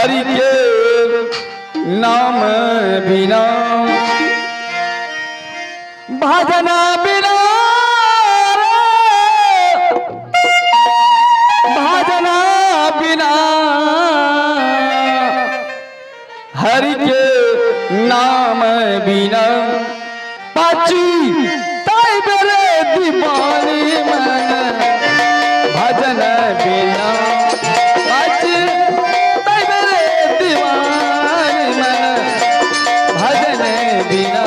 हरि के नाम बिना भजना बिना भजना बिना हरि के नाम बिना पाची ताई बेरे दीवानी मन भजन बिना पाची ताई बेरे दीवानी मन भजन बिना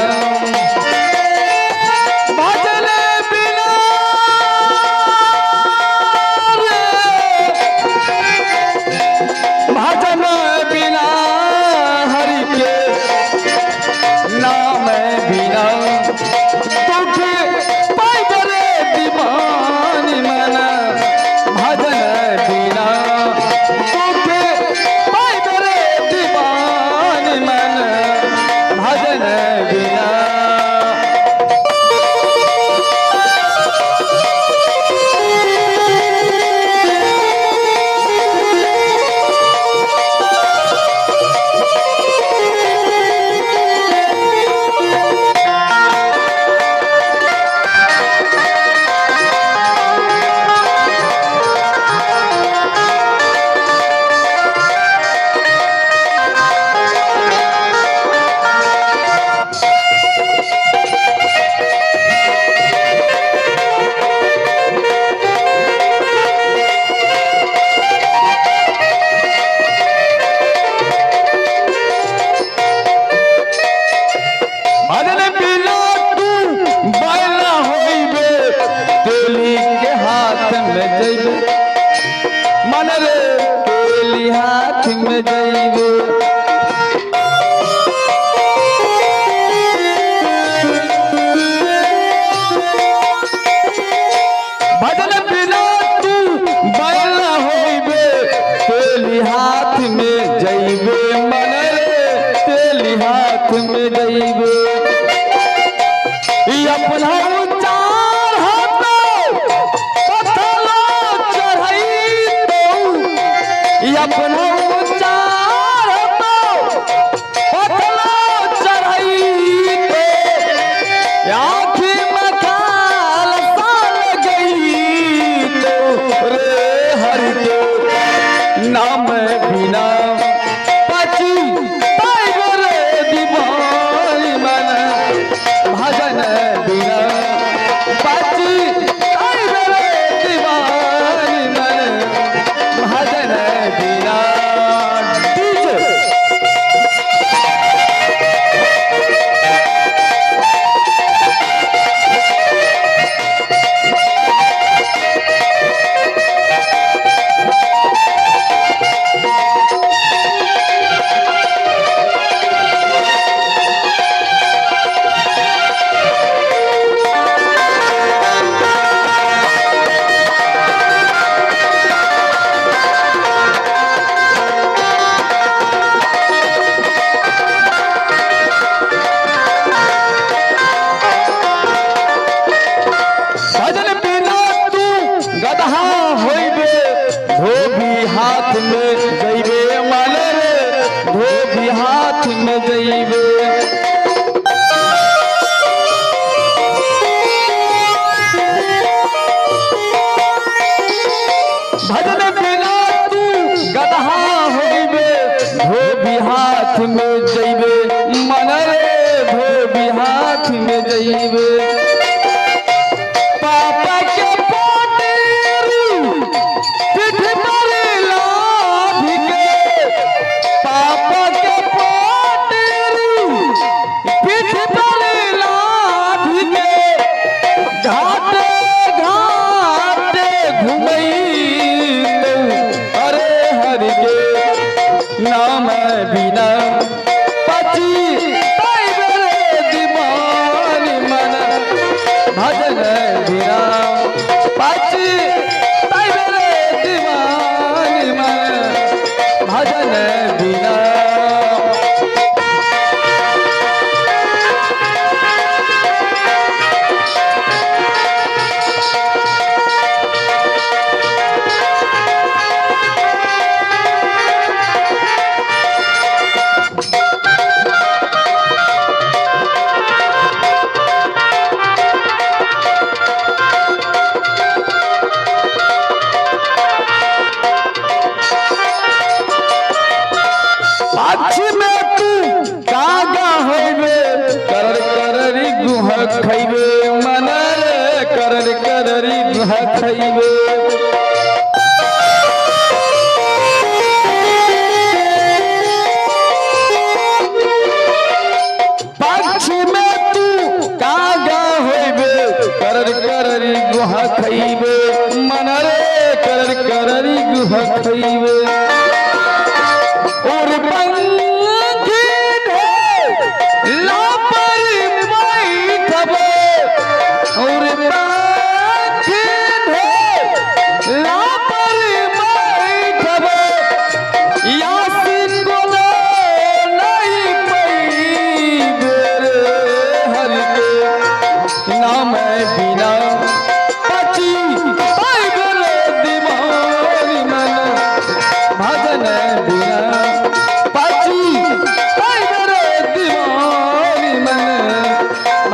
भजन बिना भजन बिना हरि के नाम बिना दुख पाई बरे दीवानी मन भजन बिना दुख पाई बरे दीवानी मन भजन बिना भजन बिना तू बैला होइबे तेली के हाथ में जइबे मन रे तेली हाथ में जइबे भजन बिना तू बैला होइबे तेली हाथ में जइबे मन रे तेली हाथ में जइबे अपना उच्चार हाथों पथला चढ़ाई तो अपना उच्चार हाथों पथला चढ़ाई तो आँखी में काल साल गई तो रे हरि के नाम बिना पाची ताई रे दीवानी मन भजन बिना पाची ताई रे दीवानी मन भजन बिना डीजे भजन बिना तू गदहा होइबे धोबी हाथ में जइबे मन रे धोबी हाथ में जइबे भजन बिना तू गदहा होइबे धोबी हाथ में जइबे मन रे धोबी हाथ में जइबे पापा के पोटेरी पीठ पर लाद के पापा के पोटेरी पीठ पर लाद के घाटे घाटे घुमई अरे हरि के नाम बिना पाची ताई रे दीवानी मन भजन बिना पाची ताई रे दीवानी मन भजन बिना गुहा खइबे पक्षी में तू कागा होइबे करर कररी गुहा खइबे मनरे करर कररी गुहा खइबे और पंखी लापर बैठबे और पंखी लापर बैठबे यासिन बोले नहीं पैबे हरि के नाम बिना पची पैबे दिमाग मन भजन बिना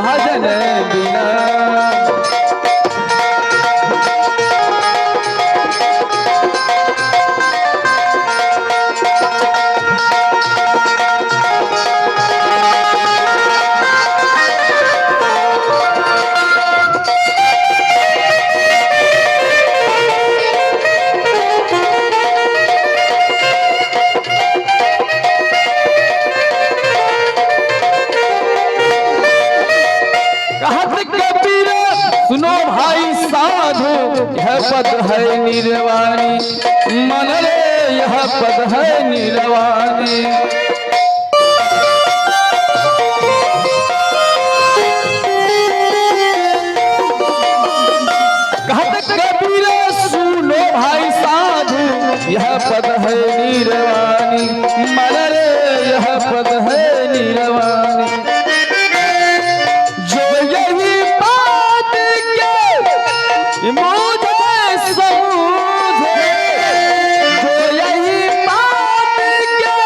भजन बिना सुनो भाई साधु यह पद है निर्वाणी मन रे यह पद है निर्वाणी कहत कबीर सुनो भाई साधु यह पद है निर्वाणी मन रे यह पद है निर्वाणी मुझे समझे जो यही बात के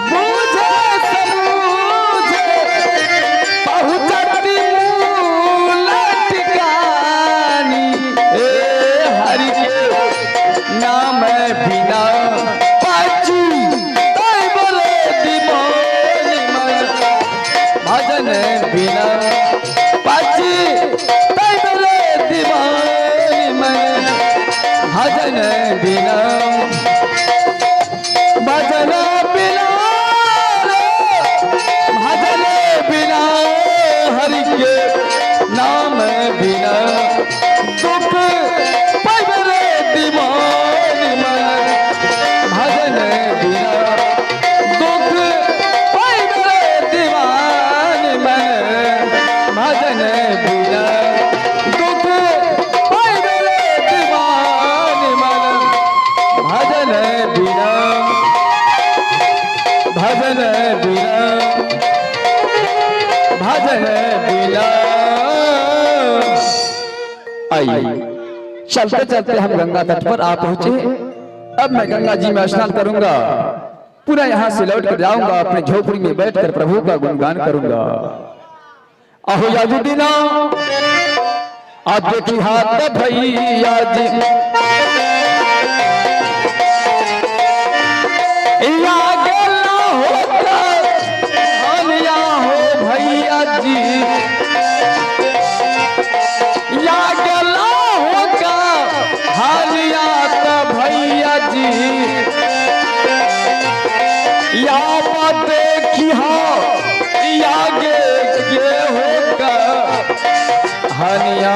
मुझे समझे पहुँचती मूल ठिकानी हरि के नाम बिना पाची तय बोले दीवानी मन भजन बिना पाची भजन बिना भजन बिना भजन बिना हरि के नाम बिना दुख पैबरे दीवान मन भजन बिना दुख पैबरे दीवान मन भजन बिना दुख भजन बिना भजन बिना आइए चलते चलते हम गंगा तट पर आ पहुंचे। अब मैं गंगा जी में स्नान करूंगा, पूरा यहाँ से लौट कर जाऊंगा, अपने झोपड़ी में बैठकर प्रभु का गुणगान करूंगा। अहो याजुदीना आप देखी हाथ भैया जी हनिया